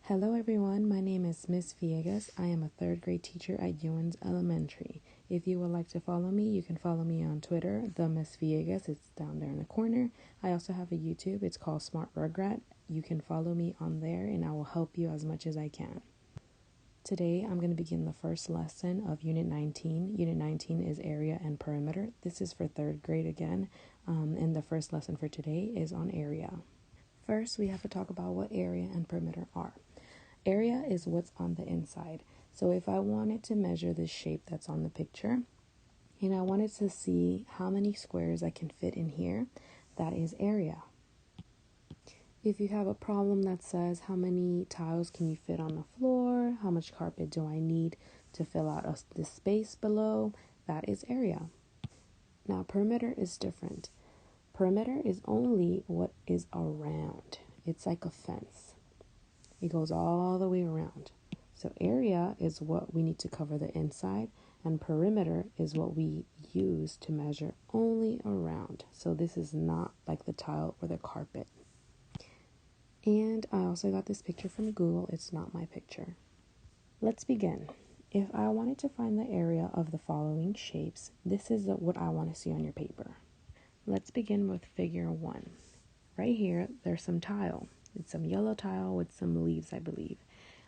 Hello everyone, my name is Miss Villegas. I am a third grade teacher at Ewens Elementary. If you would like to follow me, you can follow me on Twitter, the Miss Villegas. It's down there in the corner. I also have a YouTube. It's called Smart Rugrat. You can follow me on there and I will help you as much as I can. Today, I'm going to begin the first lesson of Unit 19. Unit 19 is area and perimeter. This is for third grade again, and the first lesson for today is on area. First, we have to talk about what area and perimeter are. Area is what's on the inside. So if I wanted to measure this shape that's on the picture, and I wanted to see how many squares I can fit in here, that is area. If you have a problem that says how many tiles can you fit on the floor, how much carpet do I need to fill out the space below, that is area. Now perimeter is different. Perimeter is only what is around. It's like a fence. It goes all the way around. So area is what we need to cover the inside, and perimeter is what we use to measure only around. So this is not like the tile or the carpet. And I also got this picture from Google. It's not my picture. Let's begin. If I wanted to find the area of the following shapes, this is what I want to see on your paper. Let's begin with figure 1. Right here, there's some tile. It's some yellow tile with some leaves, I believe.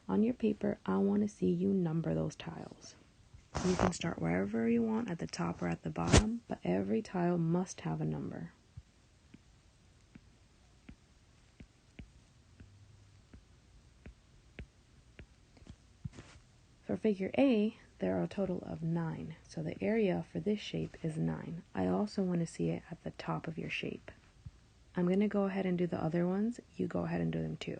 On your paper, I want to see you number those tiles. You can start wherever you want, at the top or at the bottom, but every tile must have a number. For figure A, there are a total of 9, so the area for this shape is 9. I also want to see it at the top of your shape. I'm going to go ahead and do the other ones. You go ahead and do them too.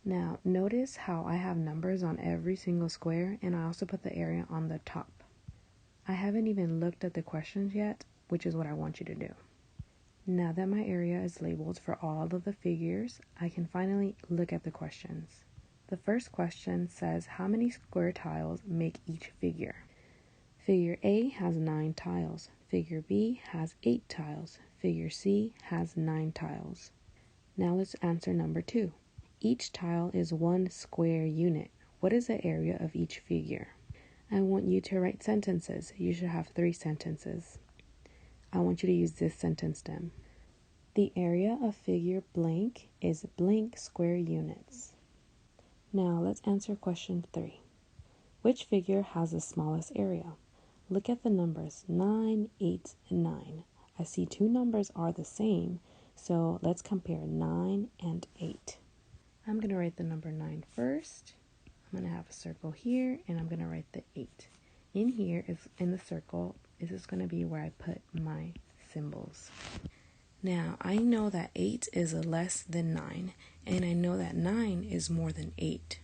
Now, notice how I have numbers on every single square, and I also put the area on the top. I haven't even looked at the questions yet, which is what I want you to do. Now that my area is labeled for all of the figures, I can finally look at the questions. The first question says, how many square tiles make each figure? Figure A has 9 tiles. Figure B has 8 tiles. Figure C has 9 tiles. Now let's answer number 2. Each tile is 1 square unit. What is the area of each figure? I want you to write sentences. You should have 3 sentences. I want you to use this sentence stem. The area of figure blank is blank square units. Now let's answer question 3. Which figure has the smallest area? Look at the numbers 9, 8, and 9. I see 2 numbers are the same, so let's compare 9 and 8. I'm going to write the number 9 first. I'm going to have a circle here, and I'm going to write the 8. In here, is in the circle, this is going to be where I put my symbols. Now, I know that 8 is less than 9, and I know that 9 is more than 8.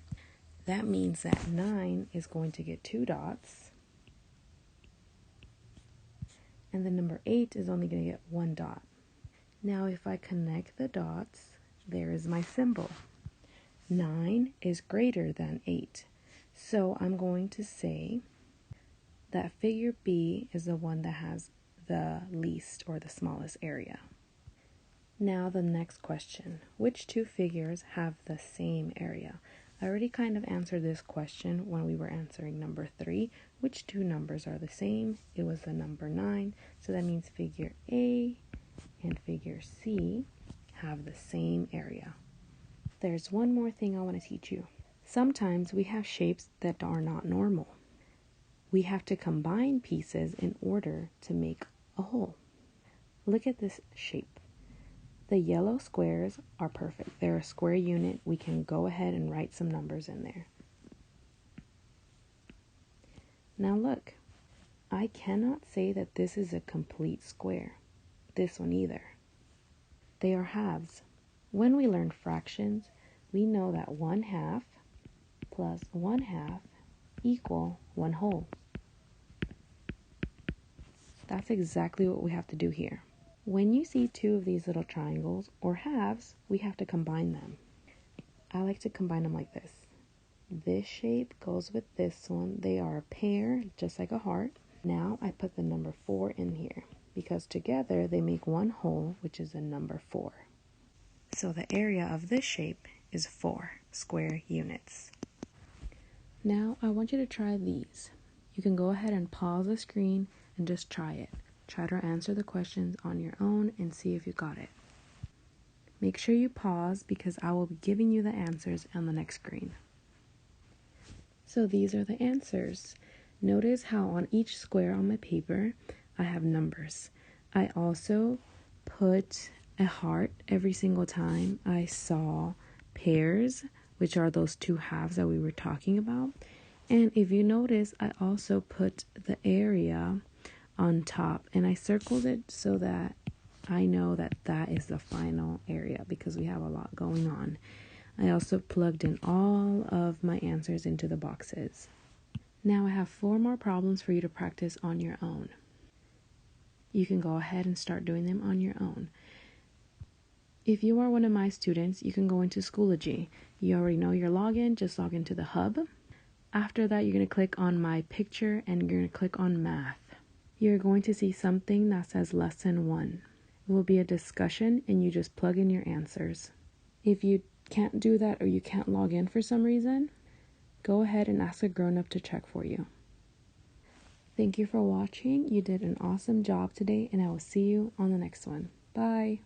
That means that 9 is going to get 2 dots, and the number 8 is only going to get 1 dot. Now, if I connect the dots, there is my symbol. 9 is greater than 8. So I'm going to say that figure B is the one that has the least or the smallest area. Now the next question. Which 2 figures have the same area? I already kind of answered this question when we were answering number 3. Which 2 numbers are the same? It was the number 9. So that means figure A and figure C have the same area. There's one more thing I want to teach you. Sometimes we have shapes that are not normal. We have to combine pieces in order to make a whole. Look at this shape. The yellow squares are perfect. They're a square unit. We can go ahead and write some numbers in there. Now look, I cannot say that this is a complete square. This one either. They are halves. When we learn fractions, we know that 1/2 plus 1/2 equal 1 whole. That's exactly what we have to do here. When you see 2 of these little triangles or halves, we have to combine them. I like to combine them like this. This shape goes with this one. They are a pair, just like a heart. Now I put the number 4 in here because together they make 1 whole, which is the number 4. So the area of this shape is 4 square units. Now I want you to try these. You can go ahead and pause the screen and just try it. Try to answer the questions on your own and see if you got it. Make sure you pause because I will be giving you the answers on the next screen. So these are the answers. Notice how on each square on my paper, I have numbers. I also put a heart every single time I saw pairs, which are those two halves that we were talking about. And if you notice, I also put the area on top and I circled it so that I know that that is the final area because we have a lot going on. I also plugged in all of my answers into the boxes. Now I have 4 more problems for you to practice on your own. You can go ahead and start doing them on your own. If you are one of my students, you can go into Schoology. You already know your login, just log into the hub. After that, you're going to click on my picture and you're going to click on math. You're going to see something that says lesson 1. It will be a discussion and you just plug in your answers. If you can't do that or you can't log in for some reason, go ahead and ask a grown-up to check for you. Thank you for watching. You did an awesome job today and I will see you on the next one. Bye.